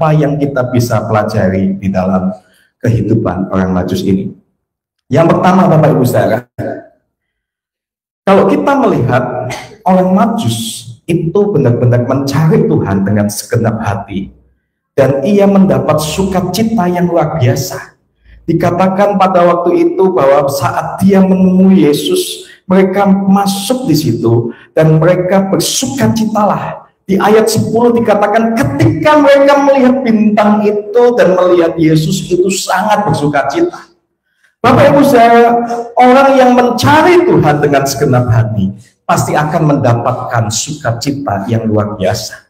apa yang kita bisa pelajari di dalam kehidupan orang Majus ini? Yang pertama, Bapak Ibu Saudara, kalau kita melihat orang Majus itu benar-benar mencari Tuhan dengan segenap hati, dan ia mendapat sukacita yang luar biasa. Dikatakan pada waktu itu bahwa saat dia menemui Yesus, mereka masuk di situ dan mereka bersukacitalah. Di ayat 10 dikatakan ketika mereka melihat bintang itu dan melihat Yesus itu sangat bersukacita. Bapak Ibu Saudara, orang yang mencari Tuhan dengan segenap hati pasti akan mendapatkan sukacita yang luar biasa.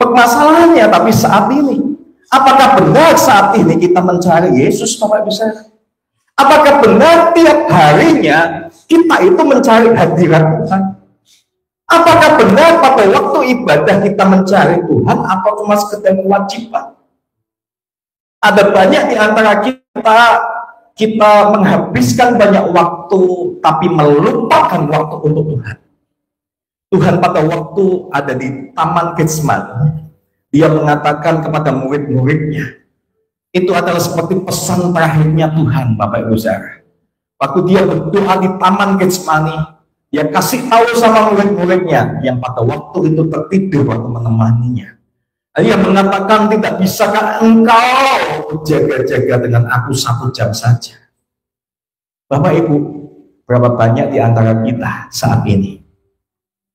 Permasalahannya tapi saat ini, apakah benar saat ini kita mencari Yesus, Bapak Ibu Saudara? Apakah benar tiap harinya kita itu mencari hadirat Tuhan? Apakah benar pada waktu ibadah kita mencari Tuhan atau cuma sekedar kewajiban? Ada banyak di antara kita menghabiskan banyak waktu tapi melupakan waktu untuk Tuhan. Tuhan pada waktu ada di Taman Getsemani, dia mengatakan kepada murid-muridnya, itu adalah seperti pesan terakhirnya Tuhan, Bapak Ibu Saudara. Waktu dia berdoa di Taman Getsemani, dia kasih tahu sama murid-muridnya yang pada waktu itu tertidur waktu menemaninya. Dia mengatakan, tidak bisakah engkau berjaga-jaga dengan aku 1 jam saja? Bapak Ibu, berapa banyak di antara kita saat ini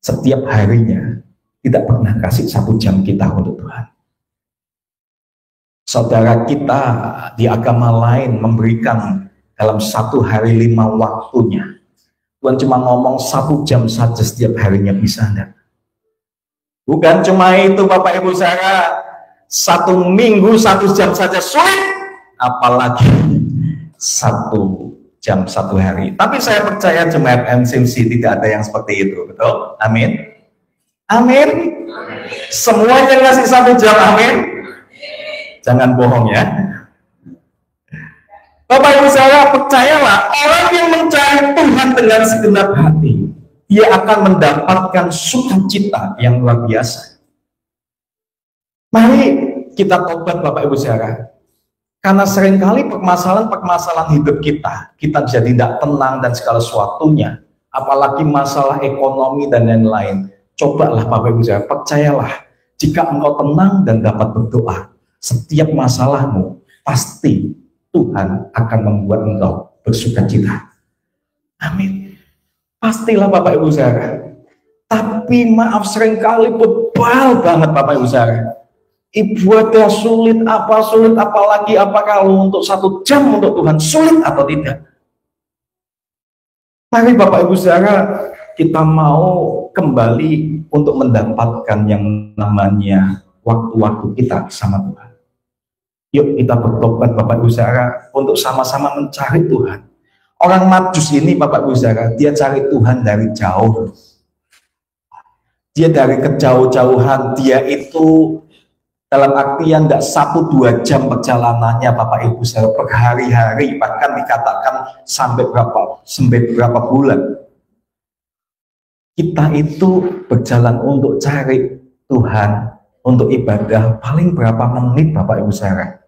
setiap harinya tidak pernah kasih 1 jam kita untuk Tuhan? Saudara kita di agama lain memberikan dalam 1 hari 5 waktunya. Tuhan cuma ngomong 1 jam saja setiap harinya, bisa enggak? Bukan cuma itu Bapak Ibu Saudara, 1 minggu 1 jam saja sulit, apalagi 1 jam 1 hari. Tapi saya percaya jemaat MCMC tidak ada yang seperti itu, betul? Amin. Amin. Semuanya ngasih 1 jam, amin. Jangan bohong ya. Bapak Ibu Saudara, percayalah, orang yang mencari Tuhan dengan segenap hati, ia akan mendapatkan sukacita yang luar biasa. Mari kita tobat Bapak Ibu Saudara. Karena seringkali permasalahan-permasalahan hidup kita bisa tidak tenang dan segala sesuatunya, apalagi masalah ekonomi dan lain-lain. Cobalah Bapak Ibu Saudara, percayalah, jika engkau tenang dan dapat berdoa, setiap masalahmu pasti Tuhan akan membuat engkau bersukacita. Amin. Pastilah Bapak Ibu Saudara. Tapi maaf, seringkali bebal banget Bapak Ibu Saudara. Ibadah sulit, apalagi apa kalau untuk 1 jam untuk Tuhan, sulit atau tidak? Mari Bapak Ibu Saudara, kita mau kembali untuk mendapatkan yang namanya waktu-waktu kita sama Tuhan. Yuk kita bertobat Bapak Ibu Saudara untuk sama-sama mencari Tuhan. Orang Majus ini Bapak Ibu Saudara, dia cari Tuhan dari jauh. Dia dari kejauh-jauhan, dia itu dalam artian tidak 1-2 jam perjalanannya Bapak Ibu Saudara, berhari-hari, bahkan dikatakan sampai berapa bulan. Kita itu berjalan untuk cari Tuhan, untuk ibadah paling berapa menit Bapak Ibu Saudara.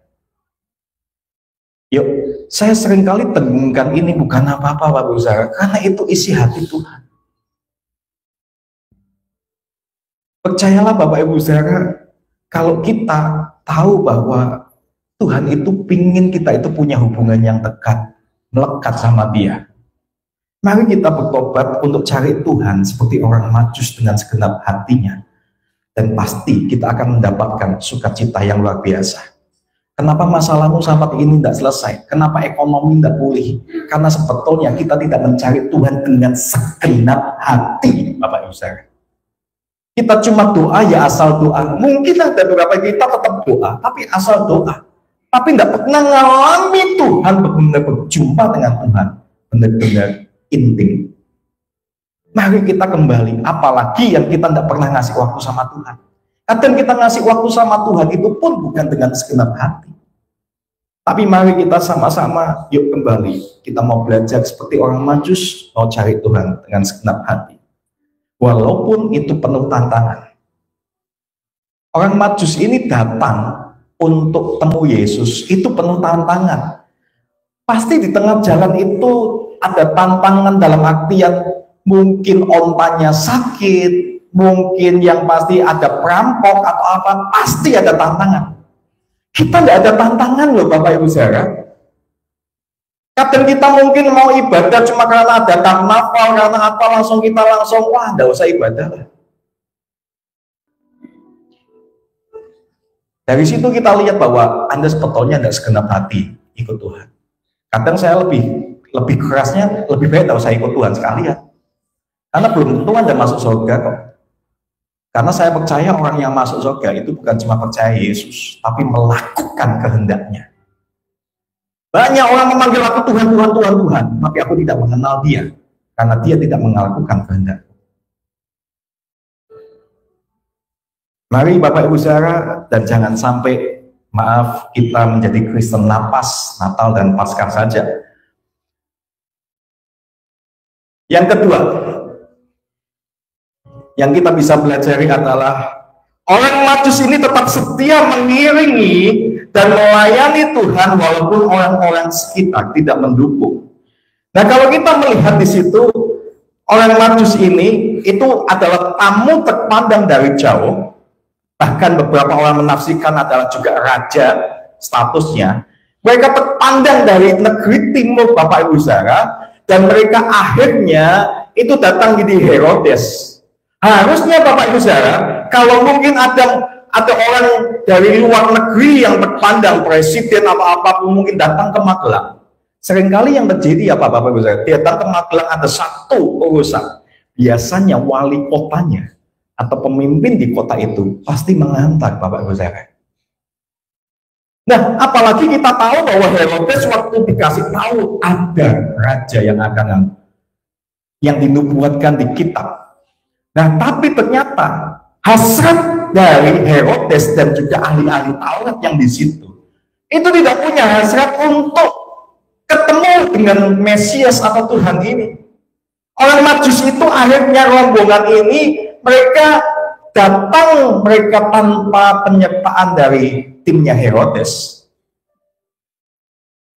Yuk, saya seringkali tengungkan ini bukan apa-apa Bapak Ibu Saudara, karena itu isi hati Tuhan. Percayalah Bapak Ibu Saudara, kalau kita tahu bahwa Tuhan itu pingin kita itu punya hubungan yang dekat, melekat sama Dia, mari kita bertobat untuk cari Tuhan seperti orang Majus dengan segenap hatinya, dan pasti kita akan mendapatkan sukacita yang luar biasa. Kenapa masalahmu sampai ini tidak selesai? Kenapa ekonomi tidak pulih? Karena sebetulnya kita tidak mencari Tuhan dengan segenap hati, Bapak Ibu Saudara. Kita cuma doa ya asal doa. Mungkin ada beberapa kita tetap doa, tapi asal doa. Tapi tidak pernah mengalami Tuhan, benar-benar berjumpa dengan Tuhan, benar-benar intim. Mari kita kembali, apalagi yang kita tidak pernah ngasih waktu sama Tuhan. Kadang kita ngasih waktu sama Tuhan itu pun bukan dengan segenap hati. Tapi mari kita sama-sama yuk kembali. Kita mau belajar seperti orang Majus, mau cari Tuhan dengan segenap hati. Walaupun itu penuh tantangan. Orang Majus ini datang untuk temu Yesus, itu penuh tantangan. Pasti di tengah jalan itu ada tantangan dalam artian mungkin ontanya sakit, mungkin yang pasti ada perampok atau apa, pasti ada tantangan. Kita tidak ada tantangan loh Bapak Ibu Saudara. Kadang kita mungkin mau ibadah cuma karena ada karnaval, karena apa langsung wah tidak usah ibadah lah. Dari situ kita lihat bahwa Anda sebetulnya tidak segenap hati ikut Tuhan. Kadang saya lebih kerasnya, lebih baik tidak usah ikut Tuhan sekalian. Karena belum tentu Anda masuk surga kok. Karena saya percaya orang yang masuk surga itu bukan cuma percaya Yesus, tapi melakukan kehendaknya. Banyak orang memanggil aku Tuhan, Tuhan, Tuhan, Tuhan, tapi aku tidak mengenal dia, karena dia tidak melakukan kehendak. Mari Bapak Ibu Saudara, dan jangan sampai maaf kita menjadi Kristen napas, Natal dan Paskah saja. Yang kedua, yang kita bisa pelajari adalah orang Majus ini tetap setia mengiringi dan melayani Tuhan walaupun orang-orang sekitar tidak mendukung. Nah, kalau kita melihat di situ, orang Majus ini itu adalah tamu terpandang dari jauh. Bahkan beberapa orang menafsirkan adalah juga raja statusnya. Mereka terpandang dari negeri timur Bapak Ibu Saudara, dan mereka akhirnya itu datang di Herodes. Harusnya Bapak Ibu Saudara, kalau mungkin ada orang dari luar negeri yang terpandang presiden apa-apapun mungkin datang ke Magelang. Seringkali yang terjadi apa Bapak Ibu Saudara? Datang ke Magelang ada satu urusan. Biasanya wali kotanya atau pemimpin di kota itu pasti mengantar Bapak Ibu Saudara. Nah, apalagi kita tahu bahwa Herodes waktu dikasih tahu ada raja yang akan yang dinubuatkan di kitab. Nah, tapi ternyata hasrat dari Herodes dan juga ahli-ahli Taurat yang di situ itu tidak punya hasrat untuk ketemu dengan Mesias atau Tuhan ini. Orang Majus itu akhirnya rombongan ini mereka datang tanpa penyertaan dari timnya Herodes.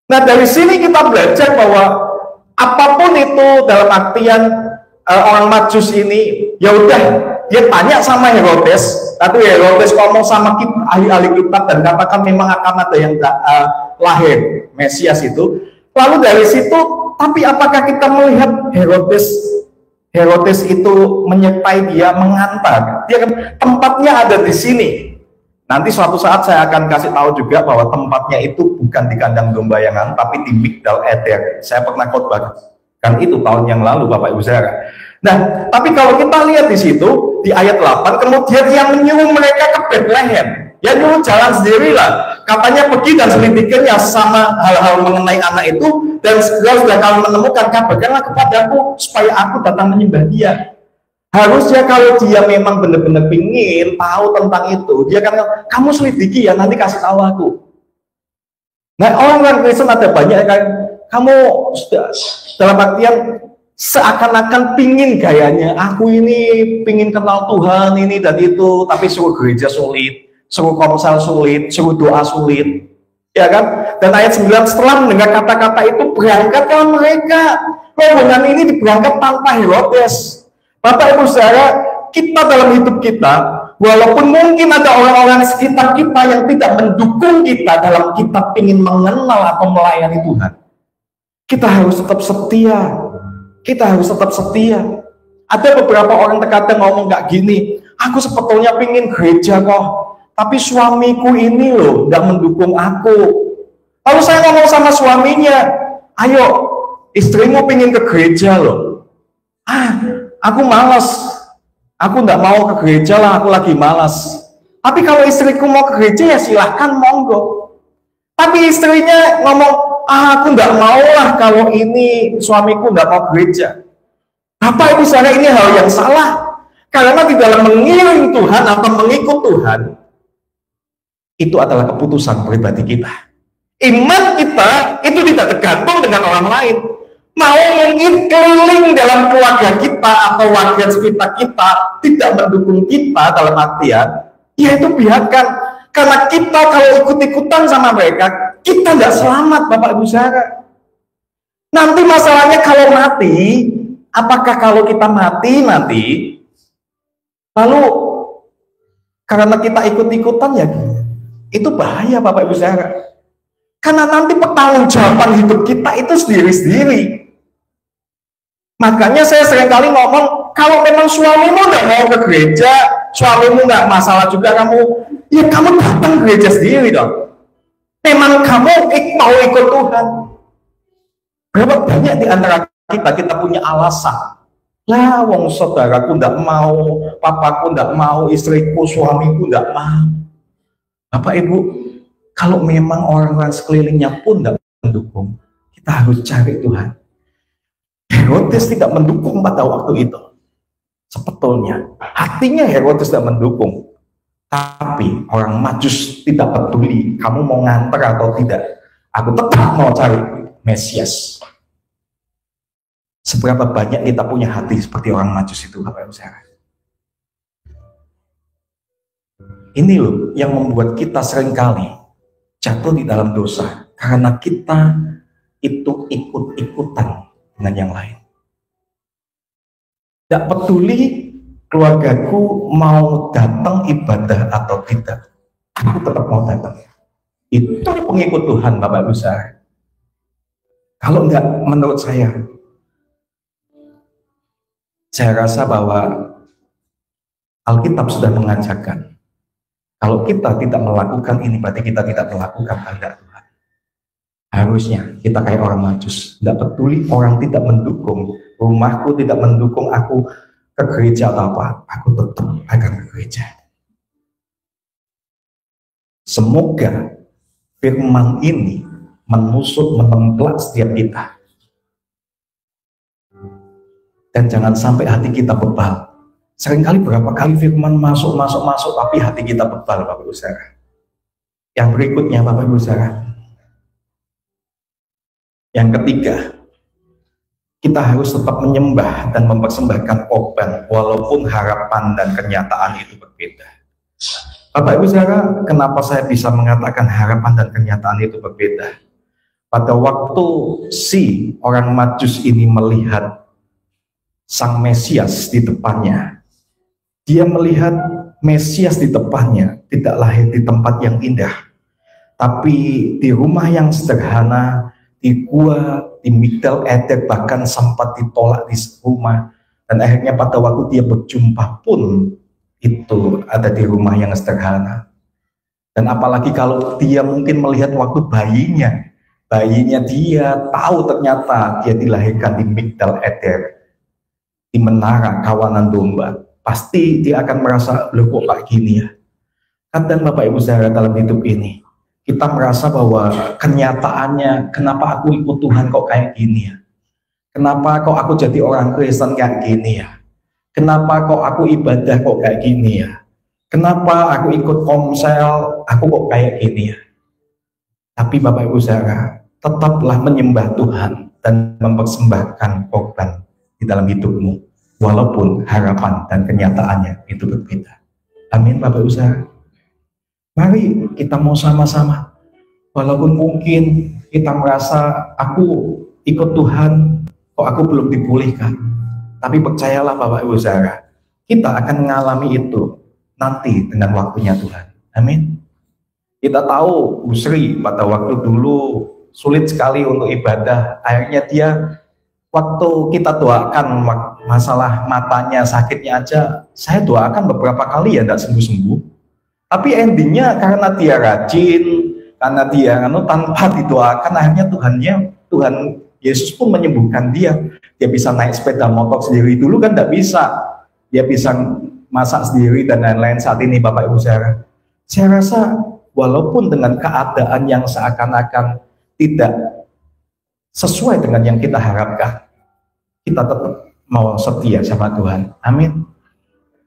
Nah, dari sini kita belajar bahwa apapun itu dalam artian orang Majus ini, ya udah dia tanya sama Herodes, tapi Herodes ngomong sama ahli-ahli kitab dan katakan memang akan ada yang lahir Mesias itu. Lalu dari situ, tapi apakah kita melihat Herodes itu menyertai dia, mengantar dia, tempatnya ada di sini. Nanti suatu saat saya akan kasih tahu juga bahwa tempatnya itu bukan di kandang domba Yangan, tapi di Migdal Eder. Saya pernah khotbah kan itu tahun yang lalu Bapak Ibu Saudara. Nah, tapi kalau kita lihat di situ di ayat 8, kemudian yang menyuruh mereka ke Bethlehem, ya nyuruh jalan sendirilah. Katanya pergi dan selidiknya sama hal-hal mengenai anak itu, dan segera sudah kamu menemukan, kabarkanlah kepadaku supaya aku datang menyembah dia. Harusnya kalau dia memang benar-benar ingin tahu tentang itu, dia kan kamu selidiki ya, nanti kasih tahu aku. Nah, orang Kristen ada banyak kan, kamu sudah dalam artian seakan-akan pingin gayanya, aku ini pingin kenal Tuhan ini dan itu, tapi suruh gereja sulit, suruh komsel sulit, suruh doa sulit, ya kan? Dan ayat 9, setelah mendengar kata-kata itu berangkatlah mereka. Rombongan ini diberangkat tanpa Herodes. Bapak Ibu Saudara, kita dalam hidup kita, walaupun mungkin ada orang-orang sekitar kita yang tidak mendukung kita dalam kita ingin mengenal atau melayani Tuhan, kita harus tetap setia. Kita harus tetap setia. Ada beberapa orang terkadang ngomong kayak gini, aku sebetulnya pingin gereja kok, tapi suamiku ini loh nggak mendukung aku. Lalu saya ngomong sama suaminya, ayo istrimu pingin ke gereja loh. Aku malas, aku nggak mau ke gereja lah, aku lagi malas. Tapi kalau istriku mau ke gereja ya silahkan monggo. Tapi istrinya ngomong, aku nggak mau lah kalau ini suamiku nggak mau gereja. Bapak Ibu Saudara, ini hal yang salah. Karena di dalam mengiring Tuhan atau mengikut Tuhan, itu adalah keputusan pribadi kita. Iman kita itu tidak tergantung dengan orang lain. Mau mungkin keliling dalam keluarga kita atau warga sekitar kita tidak mendukung kita dalam artian, Ya itu biarkan. Karena kita kalau ikut-ikutan sama mereka, kita nggak selamat Bapak Ibu Saudara. Nanti masalahnya kalau mati, apakah kalau kita mati nanti, lalu karena kita ikut-ikutan ya, itu bahaya Bapak Ibu Saudara. Karena nanti pertanggungjawaban hidup kita itu sendiri-sendiri. Makanya saya seringkali ngomong, kalau memang suamimu nggak mau ke gereja, suamimu nggak masalah juga kamu, ya kamu datang ke gereja sendiri dong. Memang kamu mau ikut Tuhan. Berapa banyak di antara kita punya alasan. Lah, wong saudaraku nggak mau, papaku nggak mau, istriku, suamiku nggak mau. Bapak Ibu, kalau memang orang-orang sekelilingnya pun nggak mendukung, kita harus cari Tuhan. Herodes tidak mendukung pada waktu itu. Sebetulnya hatinya Herodes tidak mendukung, tapi orang Majus tidak peduli kamu mau nganter atau tidak, aku tetap mau cari Mesias. Seberapa banyak kita punya hati seperti orang Majus itu, Bapak Ibu Saudara? Ini loh yang membuat kita seringkali jatuh di dalam dosa, karena kita itu ikut-ikutan dengan yang lain. Tidak peduli keluargaku mau datang ibadah atau tidak, aku tetap mau datang. Itu pengikut Tuhan Bapak Ibu Saudara. Kalau enggak, menurut saya rasa bahwa Alkitab sudah mengajarkan, kalau kita tidak melakukan ini, berarti kita tidak melakukan kehendak Tuhan. Harusnya kita kayak orang Majus, tidak peduli orang tidak mendukung, rumahku tidak mendukung aku ke gereja atau apa, aku tetap akan ke gereja. Semoga firman ini menusuk, menempel setiap kita. Dan jangan sampai hati kita bebal. Seringkali berapa kali firman masuk, tapi hati kita bebal, Bapak Ibu Saudara. Yang berikutnya, Bapak Ibu Saudara. Yang ketiga, kita harus tetap menyembah dan mempersembahkan korban, walaupun harapan dan kenyataan itu berbeda. Bapak Ibu Saudara, kenapa saya bisa mengatakan harapan dan kenyataan itu berbeda? Pada waktu si orang Majus ini melihat Sang Mesias di depannya, dia melihat Mesias di depannya tidak lahir di tempat yang indah, tapi di rumah yang sederhana, di gua, di Migdal Eder, bahkan sempat ditolak di rumah, dan akhirnya pada waktu dia berjumpa pun itu ada di rumah yang sederhana. Dan apalagi kalau dia mungkin melihat waktu bayinya dia tahu ternyata dia dilahirkan di Migdal Eder, di menara kawanan domba, pasti dia akan merasa, loh kok kayak gini ya. Kadang Bapak Ibu Saudara dalam hidup ini, kita merasa bahwa kenyataannya, kenapa aku ikut Tuhan kok kayak gini ya? Kenapa kok aku jadi orang Kristen kayak gini ya? Kenapa kok aku ibadah kok kayak gini ya? Kenapa aku ikut komsel, aku kok kayak gini ya? Tapi Bapak Ibu Saudara, tetaplah menyembah Tuhan dan mempersembahkan korban di dalam hidupmu, walaupun harapan dan kenyataannya itu berbeda. Amin Bapak Ibu Saudara. Mari kita mau sama-sama, walaupun mungkin kita merasa aku ikut Tuhan, kok aku belum dipulihkan, tapi percayalah Bapak Ibu Saudara, kita akan mengalami itu nanti dengan waktunya Tuhan. Amin. Kita tahu Bu Sri pada waktu dulu sulit sekali untuk ibadah, akhirnya dia waktu kita doakan masalah matanya, sakitnya aja, saya doakan beberapa kali ya tidak sembuh-sembuh. Tapi endingnya karena dia rajin, karena dia tanpa didoakan, akhirnya Tuhan Yesus pun menyembuhkan dia. Dia bisa naik sepeda motor sendiri, dulu kan tidak bisa. Dia bisa masak sendiri dan lain-lain. Saat ini Bapak Ibu Saudara, saya rasa walaupun dengan keadaan yang seakan-akan tidak sesuai dengan yang kita harapkan, kita tetap mau setia sama Tuhan. Amin.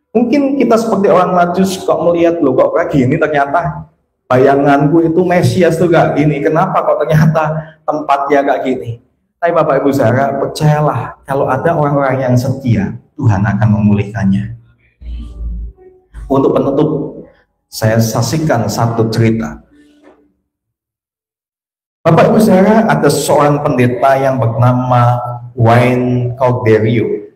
Mungkin kita seperti orang Majus kok melihat, loh kok kayak gini, ternyata bayanganku itu Mesias tuh gak gini, kenapa kok ternyata tempatnya gak gini. Tapi Bapak Ibu Saudara, percayalah, kalau ada orang-orang yang setia, Tuhan akan memulihkannya. Untuk penutup, Saya saksikan satu cerita. Bapak Ibu saudara, ada seorang pendeta yang bernama Wayne Cordeiro.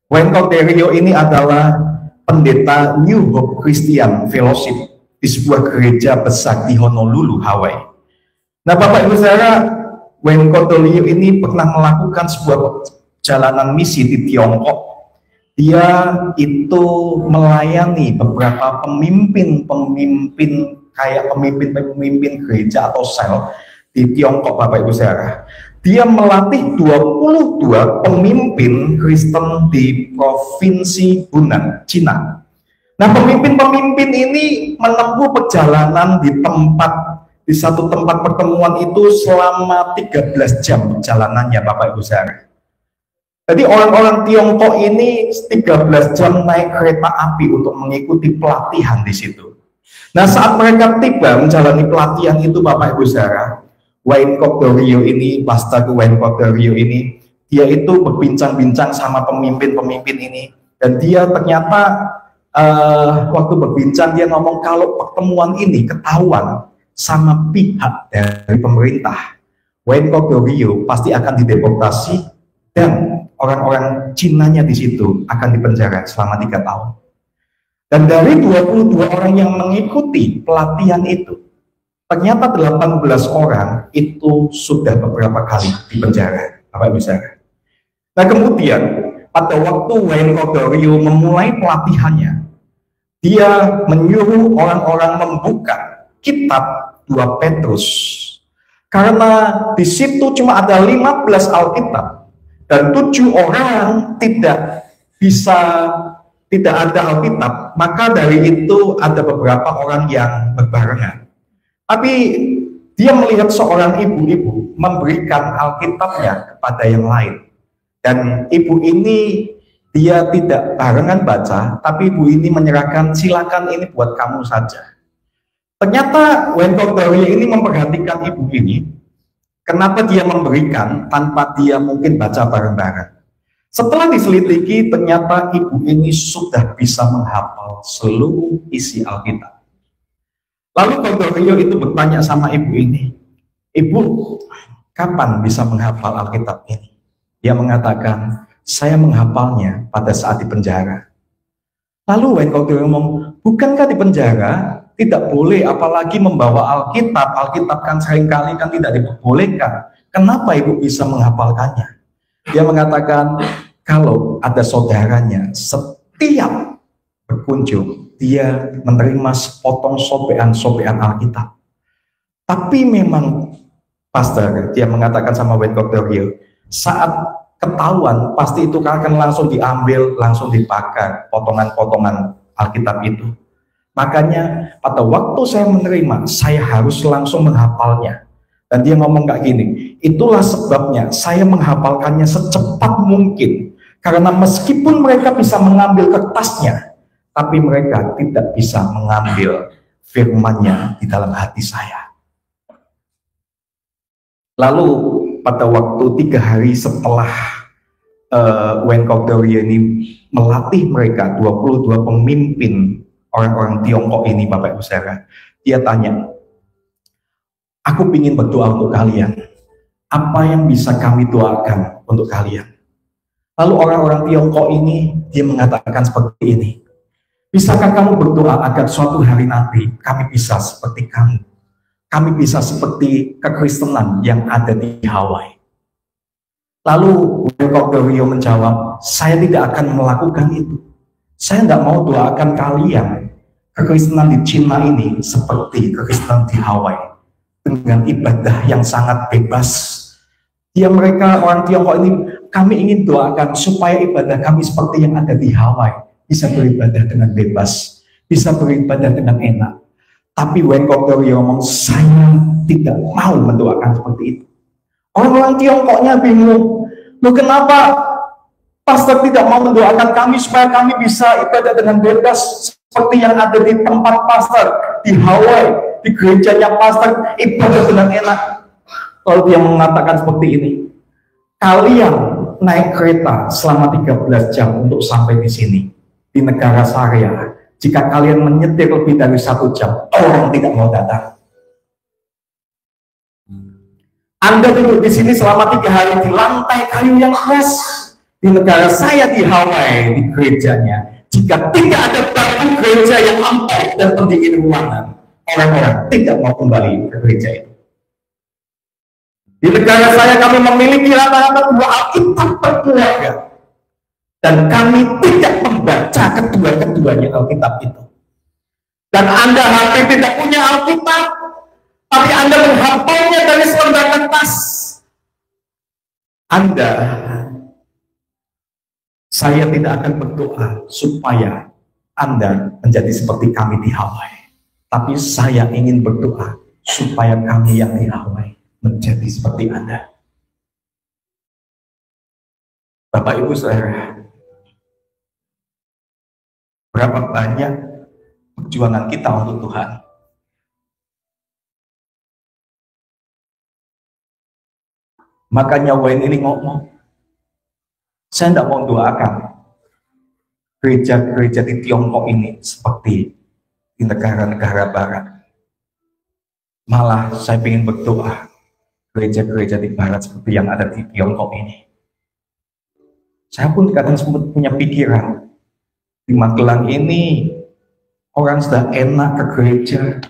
Wayne Cordeiro ini adalah pendeta New Hope Christian Fellowship di sebuah gereja besar di Honolulu, Hawaii. Nah, Bapak Ibu saudara, Wayne Cordeiro ini pernah melakukan sebuah perjalanan misi di Tiongkok. Dia itu melayani beberapa pemimpin kayak pemimpin gereja atau sel di Tiongkok, Bapak Ibu saudara. Dia melatih 22 pemimpin Kristen di provinsi Hunan, Cina. Nah, pemimpin-pemimpin ini menempuh perjalanan di satu tempat pertemuan itu selama 13 jam perjalanannya, Bapak Ibu saudara. Jadi orang-orang Tiongkok ini 13 jam naik kereta api untuk mengikuti pelatihan di situ. Nah, saat mereka tiba menjalani pelatihan itu, Bapak Ibu saudara, Wayne Cordeiro ini, Pastor Wayne Cordeiro ini, dia itu berbincang-bincang sama pemimpin-pemimpin ini, dan dia ternyata waktu berbincang dia ngomong kalau pertemuan ini ketahuan sama pihak dari pemerintah, Wayne Cordeiro pasti akan dideportasi dan orang-orang Cinanya di situ akan dipenjara selama 3 tahun. Dan dari 22 orang yang mengikuti pelatihan itu, ternyata 18 orang itu sudah beberapa kali dipenjara, Bapak Ibu saudara. Nah, kemudian pada waktu Wayne Cordeiro memulai pelatihannya, dia menyuruh orang-orang membuka kitab 2 Petrus. Karena di situ cuma ada 15 Alkitab. Dan 7 orang tidak ada Alkitab, maka dari itu ada beberapa orang yang berbarengan. Tapi dia melihat seorang ibu-ibu memberikan Alkitabnya kepada yang lain. Dan ibu ini dia tidak barengan baca, tapi ibu ini menyerahkan, silakan ini buat kamu saja. Ternyata Wayne Cordeiro ini memperhatikan ibu ini. Kenapa dia memberikan tanpa dia mungkin baca bareng-bareng? Setelah diselidiki, ternyata ibu ini sudah bisa menghafal seluruh isi Alkitab. Lalu Cordeiro itu bertanya sama ibu ini, "Ibu, kapan bisa menghafal Alkitab ini?" Dia mengatakan, "Saya menghafalnya pada saat di penjara." Lalu Wayne Cordeiro ngomong, "Bukankah di penjara tidak boleh apalagi membawa Alkitab? Alkitab kan seringkali kan tidak diperbolehkan. Kenapa ibu bisa menghafalkannya?" Dia mengatakan, kalau ada saudaranya setiap berkunjung, dia menerima sepotong sobean Alkitab. Tapi memang, Pastor, dia mengatakan sama Wayne Cordeiro, saat ketahuan, pasti itu akan langsung diambil, langsung dibakar potongan-potongan Alkitab itu. Makanya pada waktu saya menerima, saya harus langsung menghafalnya. Dan dia ngomong kayak gini, itulah sebabnya saya menghafalkannya secepat mungkin. Karena meskipun mereka bisa mengambil kertasnya, tapi mereka tidak bisa mengambil firman-Nya di dalam hati saya. Lalu pada waktu 3 hari setelah Wayne Cordeiro ini melatih mereka, 22 pemimpin orang-orang Tiongkok ini, Bapak Ibu saudara, dia tanya, "Aku ingin berdoa untuk kalian. Apa yang bisa kami doakan untuk kalian?" Lalu orang-orang Tiongkok ini, dia mengatakan seperti ini, "Bisakah kamu berdoa agar suatu hari nanti kami bisa seperti kamu? Kami bisa seperti kekristenan yang ada di Hawaii." Lalu Wayne Cordeiro menjawab, "Saya tidak akan melakukan itu. Saya tidak mau doakan kalian kekristenan di Cina ini seperti kekristenan di Hawaii dengan ibadah yang sangat bebas." Mereka orang Tiongkok ini, kami ingin doakan supaya ibadah kami seperti yang ada di Hawaii, bisa beribadah dengan bebas, bisa beribadah dengan enak. Tapi Wayne Cordeiro ngomong, "Saya tidak mau mendoakan seperti itu." Orang-orang Tiongkoknya bingung, "Loh, kenapa pastor tidak mau mendoakan kami supaya kami bisa ibadah dengan bebas seperti yang ada di tempat pastor di Hawaii, di gerejanya pastor, ibadah dengan enak?" Lalu dia mengatakan seperti ini, "Kalian naik kereta selama 13 jam untuk sampai di sini, di negara Syariah, Jika kalian menyetir lebih dari 1 jam, orang tidak mau datang. Anda duduk di sini selama 3 hari di lantai kayu yang keras. Di negara saya di Hawaii, di gerejanya, jika tidak ada batu gereja yang empuk dan pendingin ruangan, orang-orang tidak mau kembali ke gereja itu. Di negara saya kami memiliki rata-rata 2 Alkitab per keluarga, dan kami tidak membaca kedua-keduanya Alkitab itu. Dan Anda hampir tidak punya Alkitab, tapi Anda menghafalnya dari selembar kertas. Saya tidak akan berdoa supaya Anda menjadi seperti kami di Hawaii, tapi saya ingin berdoa supaya kami yang di Hawaii menjadi seperti Anda. Bapak Ibu Saudara, berapa banyak perjuangan kita untuk Tuhan. Makanya Wayne ini ngomong, saya tidak mau doakan gereja-gereja di Tiongkok ini seperti di negara-negara barat. Malah saya ingin berdoa gereja-gereja di barat seperti yang ada di Tiongkok ini. Saya pun kadang sempat punya pikiran, di Magelang ini orang sudah enak ke gereja,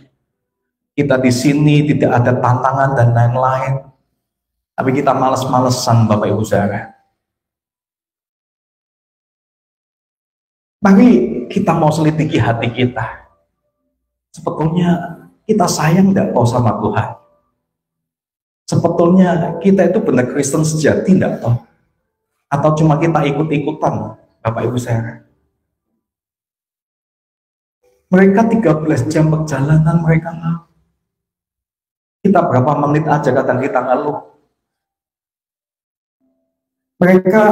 kita di sini tidak ada tantangan dan lain-lain, tapi kita males-malesan Bapak Ibu Saudara. Mari kita mau selidiki hati kita. Sebetulnya kita sayang nggak tahu sama Tuhan? Sebetulnya kita itu benar Kristen sejati nggak tahu? Atau cuma kita ikut-ikutan Bapak Ibu Saudara? Mereka 13 jam perjalanan mereka ngeluh. Kita berapa menit aja kadang kita ngeluh. Mereka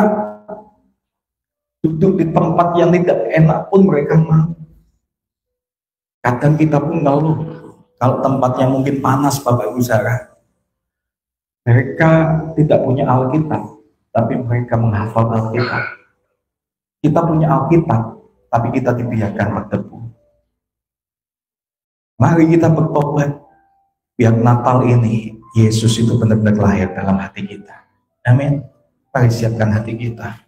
duduk di tempat yang tidak enak pun mereka mau. Kadang kita pun ngeluh kalau tempatnya mungkin panas Bapak Ibu Saudara. Mereka tidak punya Alkitab, tapi mereka menghafal Alkitab. Kita punya Alkitab, tapi kita dibiarkan berdebu. Mari kita bertobat, biar Natal ini Yesus itu benar-benar lahir dalam hati kita. Amin. Mari siapkan hati kita.